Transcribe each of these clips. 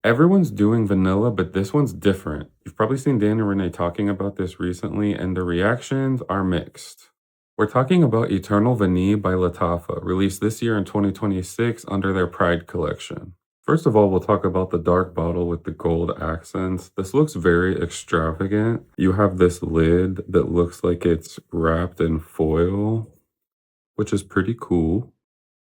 Everyone's doing vanilla, but this one's different. You've probably seen Dan and Renee talking about this recently, and the reactions are mixed. We're talking about Eternal Vanille by Lattafa, released this year in 2026 under their Pride collection. First of all, we'll talk about the dark bottle with the gold accents. This looks very extravagant. You have this lid that looks like it's wrapped in foil, which is pretty cool.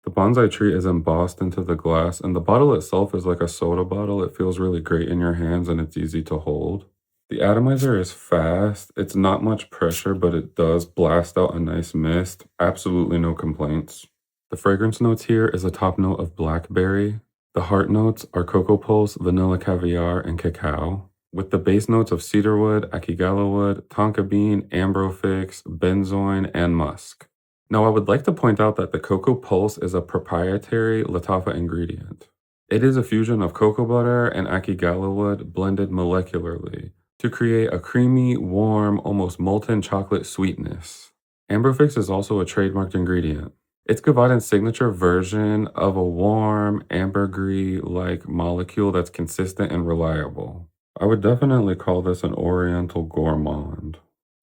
The bonsai tree is embossed into the glass, and the bottle itself is like a soda bottle. It feels really great in your hands and it's easy to hold. The atomizer is fast. It's not much pressure, but it does blast out a nice mist. Absolutely no complaints. The fragrance notes here is a top note of blackberry. The heart notes are cocoa pulse, vanilla caviar, and cacao, with the base notes of cedarwood, akigala wood, tonka bean, ambrofix, benzoin, and musk. Now, I would like to point out that the cocoa pulse is a proprietary Lattafa ingredient. It is a fusion of cocoa butter and akigala wood blended molecularly to create a creamy, warm, almost molten chocolate sweetness. Amberfix is also a trademarked ingredient. It's Gavaden's signature version of a warm, ambergris-like molecule that's consistent and reliable. I would definitely call this an Oriental gourmand.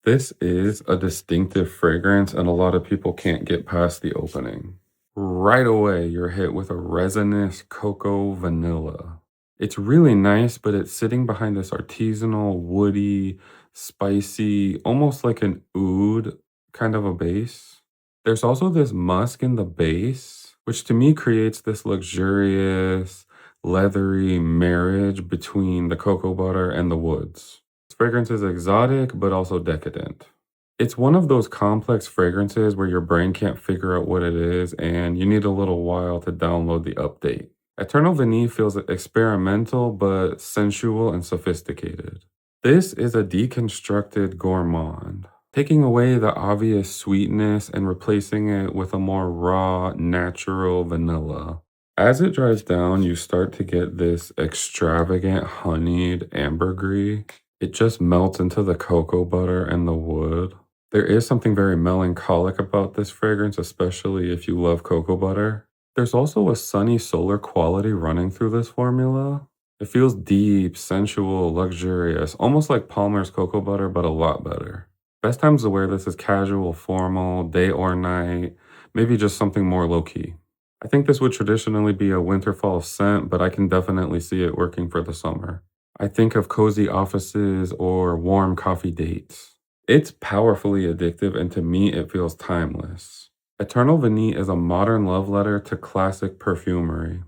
This is a distinctive fragrance, and a lot of people can't get past the opening. Right away, you're hit with a resinous cocoa vanilla. It's really nice, but it's sitting behind this artisanal, woody, spicy, almost like an oud kind of a base. There's also this musk in the base, which to me creates this luxurious, leathery marriage between the cocoa butter and the woods. This fragrance is exotic, but also decadent. It's one of those complex fragrances where your brain can't figure out what it is, and you need a little while to download the update. Eternal Vanille feels experimental, but sensual and sophisticated. This is a deconstructed gourmand, taking away the obvious sweetness and replacing it with a more raw, natural vanilla. As it dries down, you start to get this extravagant honeyed ambergris. It just melts into the cocoa butter and the wood. There is something very melancholic about this fragrance, especially if you love cocoa butter. There's also a sunny solar quality running through this formula. It feels deep, sensual, luxurious, almost like Palmer's cocoa butter, but a lot better. Best times to wear this is casual, formal, day or night, maybe just something more low key. I think this would traditionally be a winter fall scent, but I can definitely see it working for the summer. I think of cozy offices or warm coffee dates. It's powerfully addictive, and to me, it feels timeless. Eternal Vanille is a modern love letter to classic perfumery.